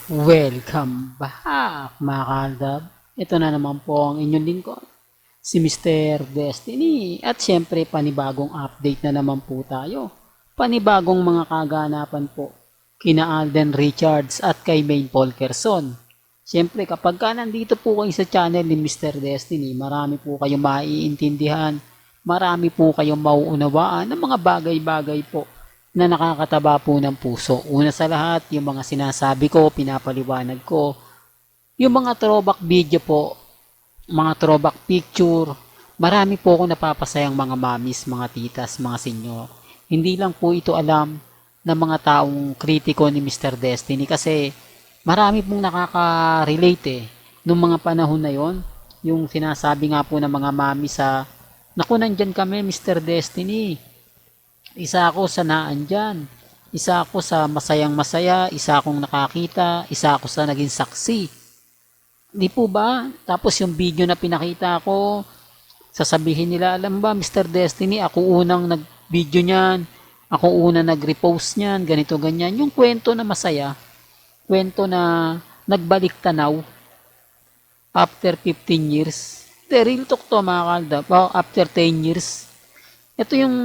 Welcome back mga kaaldab. Ito na naman po ang inyong lingkod, si Mr. Destiny. At syempre panibagong update na naman po tayo. Panibagong mga kaganapan po kina Alden Richards at kay Maine Polkerson. Syempre kapag ka nandito po kayo sa channel ni Mr. Destiny, marami po kayong maiintindihan, marami po kayong mauunawaan ng mga bagay-bagay po na nakakataba po ng puso. Una sa lahat, yung mga sinasabi ko, pinapaliwanag ko, yung mga throwback video po, mga throwback picture, marami po ako napapasayang mga mamis, mga titas, mga senyor. Hindi lang po ito alam ng mga taong kritiko ni Mr. Destiny kasi marami pong nakaka-relate nung mga panahon na yon, yung sinasabi nga po ng mga mami sa, naku nandyan kami Mr. Destiny, isa ako sa naan dyan. Isa ako sa masayang masaya, isa akong nakakita, isa ako sa naging saksi. Di po ba? Tapos yung video na pinakita ko, sasabihin nila, alam ba Mr. Destiny, ako unang nag-video niyan, ako unang nag-repost niyan, ganito ganyan. Yung kwento na masaya, kwento na nagbalik tanaw after 15 years. The real talk to mga kalda, after 10 years. Ito yung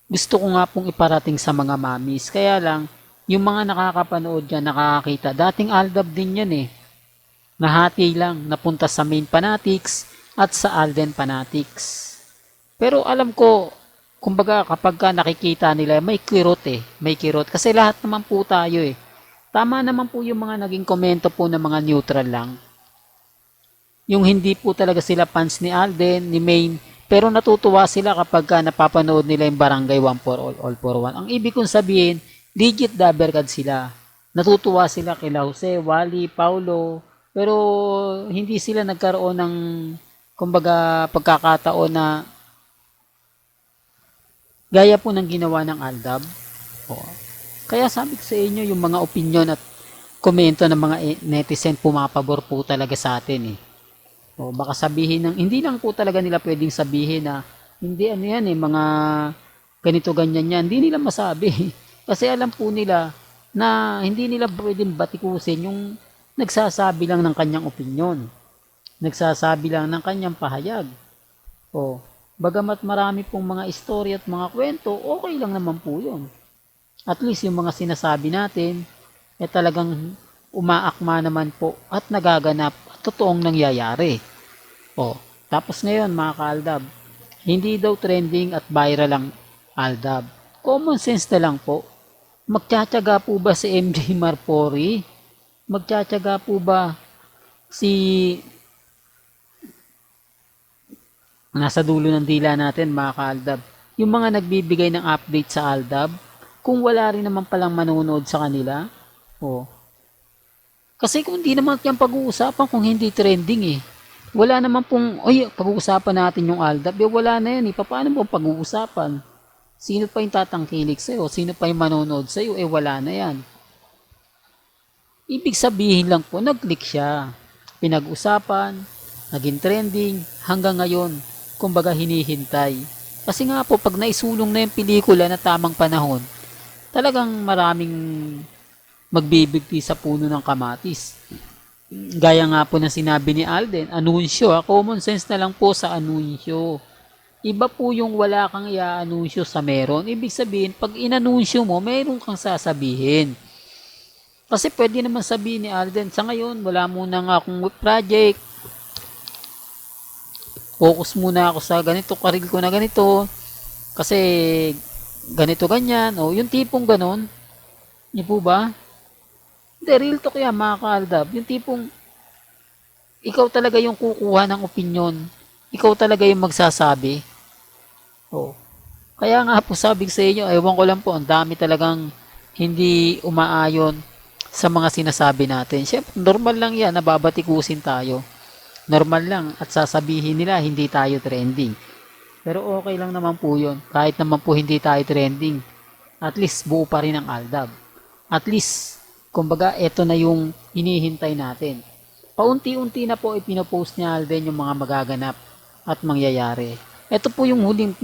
gusto ko nga pong iparating sa mga mamis. Kaya lang, yung mga nakakapanood dyan, nakakakita, dating Aldab din yan Nahati lang, napunta sa Maine Fanatics at sa Alden Fanatics. Pero alam ko, kumbaga kapag ka nakikita nila, may kirot may kirot. Kasi lahat naman po tayo Tama naman po yung mga naging komento po ng mga neutral lang. Yung hindi po talaga sila fans ni Alden, ni Maine, pero natutuwa sila kapag napapanood nila yung Barangay One for All for One. Ang ibig kong sabihin, legit Dabercad sila. Natutuwa sila kila Jose, Wally, Paulo, pero hindi sila nagkaroon ng kumbaga pagkakataon na gaya po ng ginawa ng Aldab. Kaya sabi ko sa inyo, yung mga opinion at komento ng mga netizen pumapabor po talaga sa atin O baka sabihin ng hindi lang po talaga nila pwedeng sabihin na hindi ano yan mga ganito ganyan yan. Hindi nila masabi. Kasi alam po nila na hindi nila pwedeng batikusin yung nagsasabi lang ng kanyang opinyon. Nagsasabi lang ng kanyang pahayag. O bagamat marami pong mga istorya at mga kwento, okay lang naman po yun. At least yung mga sinasabi natin talagang umaakma naman po at nagaganap at totoong nangyayari. Tapos ngayon mga kaaldab, hindi daw trending at viral lang Aldab. Common sense na lang po. Magtsatsaga po ba si MJ Marpori? Magtsatsaga po ba si nasa dulo ng dila natin mga kaaldab? Yung mga nagbibigay ng update sa Aldab, kung wala rin naman palang manonood sa kanila, kasi kung hindi naman yung pag-uusapan kung hindi trending wala naman pong, pag-uusapan natin yung Aldab, wala na yan paano mo pag-uusapan? Sino pa yung tatangkilik sa'yo? Sino pa yung manonood sa'yo? Wala na yan. Ibig sabihin lang po, nag-click siya. Pinag-usapan, naging trending, hanggang ngayon, kumbaga hinihintay. Kasi nga po, pag naisulong na yung pelikula na tamang panahon, talagang maraming magbibigti sa puno ng kamatis. Gaya nga po na sinabi ni Alden, anunsyo, common sense na lang po sa anunsyo. Iba po yung wala kang i-anunsyo sa meron. Ibig sabihin, pag inanunsyo mo, meron kang sasabihin. Kasi pwede naman sabihin ni Alden, sa ngayon, wala muna nga akong project. Focus muna ako sa ganito, karil ko na ganito. Kasi ganito ganyan. Yung tipong ganon. Niyo po ba? The real talk yan mga kaaldab. Yung tipong ikaw talaga yung kukuha ng opinion. Ikaw talaga yung magsasabi. Kaya nga po sabi sa inyo, ewan ko lang po, ang dami talagang hindi umaayon sa mga sinasabi natin. Siyempre, normal lang yan, nababatikusin tayo. Normal lang at sasabihin nila hindi tayo trending. Pero okay lang naman po yun. Kahit naman po hindi tayo trending. At least buo pa rin ang Aldab. At least kumbaga, ito na yung hinihintay natin. Paunti-unti na po ipinopost niya Alden yung mga magaganap at mangyayari. Ito po yung huling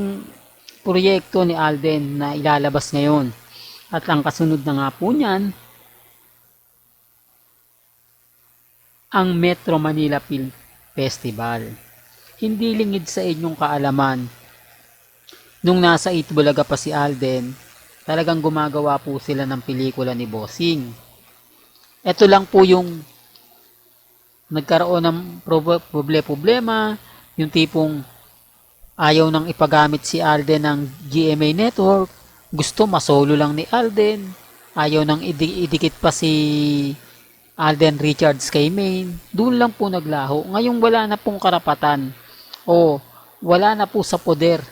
proyekto ni Alden na ilalabas ngayon. At ang kasunod na nga po niyan, ang Metro Manila Film Festival. Hindi lingid sa inyong kaalaman, nung nasa Itbulaga pa si Alden, talagang gumagawa po sila ng pelikula ni Bossing. Ito lang po yung nagkaroon ng problema, yung tipong ayaw nang ipagamit si Alden ng GMA Network, gusto masolo lang ni Alden, ayaw nang idikit pa si Alden Richards kay Maine, doon lang po naglaho. Ngayon wala na pong karapatan o wala na po sa poder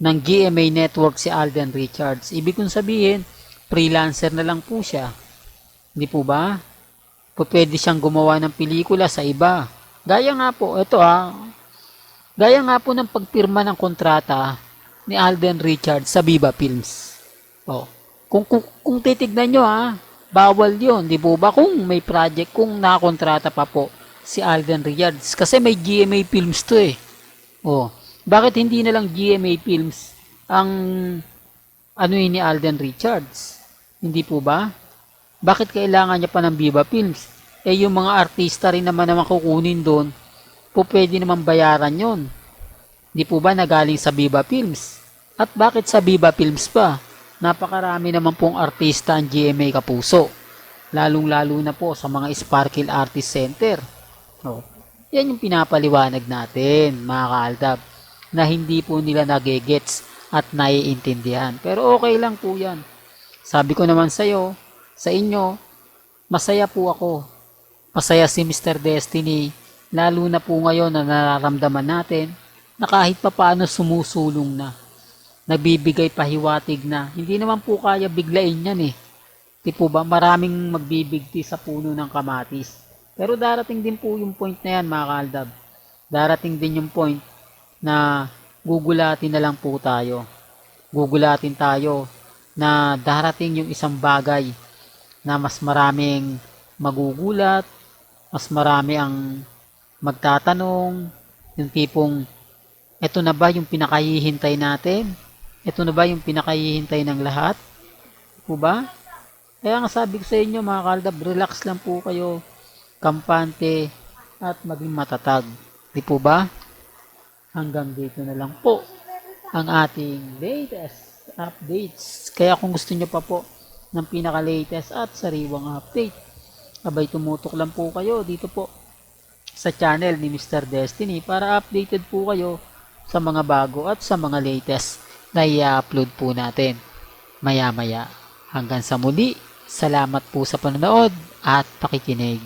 ng GMA Network si Alden Richards. Ibig kong sabihin, freelancer na lang po siya. Hindi po ba? Pwede siyang gumawa ng pelikula sa iba. Gaya nga po, gaya nga po ng pagpirma ng kontrata ni Alden Richards sa Viva Films. Oh, kung titignan nyo bawal yon, di po ba? Kung may project, kung nakontrata pa po si Alden Richards. Kasi may GMA Films to eh. Oh, bakit hindi na lang GMA Films ang ni Alden Richards? Hindi po ba? Bakit kailangan niya pa ng Viva Films? Eh yung mga artista rin naman kukunin doon, po pwede naman bayaran yon. Di po ba nagaling sa Viva Films? At bakit sa Viva Films pa? Napakarami naman pong artista ang GMA Kapuso. Lalong-lalo na po sa mga Sparkle Artist Center. Oh, yan yung pinapaliwanag natin, mga kaaldab, na hindi po nila nagegets at naiintindihan. Pero okay lang po yan. Sabi ko naman sa inyo, masaya po ako. Masaya si Mr. Destiny, lalo na po ngayon na nararamdaman natin na kahit papaano sumusulong na. Nagbibigay pahiwatig na. Hindi naman po kaya biglain yan eh. Di po ba? Maraming magbibigti sa puno ng kamatis. Pero darating din po yung point na yan, mga kaaldab. Darating din yung point na gugulatin na lang po tayo. Gugulatin tayo na darating yung isang bagay na mas maraming magugulat, mas marami ang magtatanong, yung tipong, eto na ba yung pinakahihintay natin? Ito na ba yung pinakahihintay ng lahat? Po ba? Kaya nga sabi ko sa inyo, mga kaaldab, relax lang po kayo, kampante, at maging matatag. Di po ba? Hanggang dito na lang po ang ating latest updates. Kaya kung gusto nyo pa po ng pinaka-latest at sariwang update, abay tumutok lang po kayo dito po sa channel ni Mr. Destiny para updated po kayo sa mga bago at sa mga latest na i-upload po natin maya-maya. Hanggang sa muli, salamat po sa panonood at pakikinig.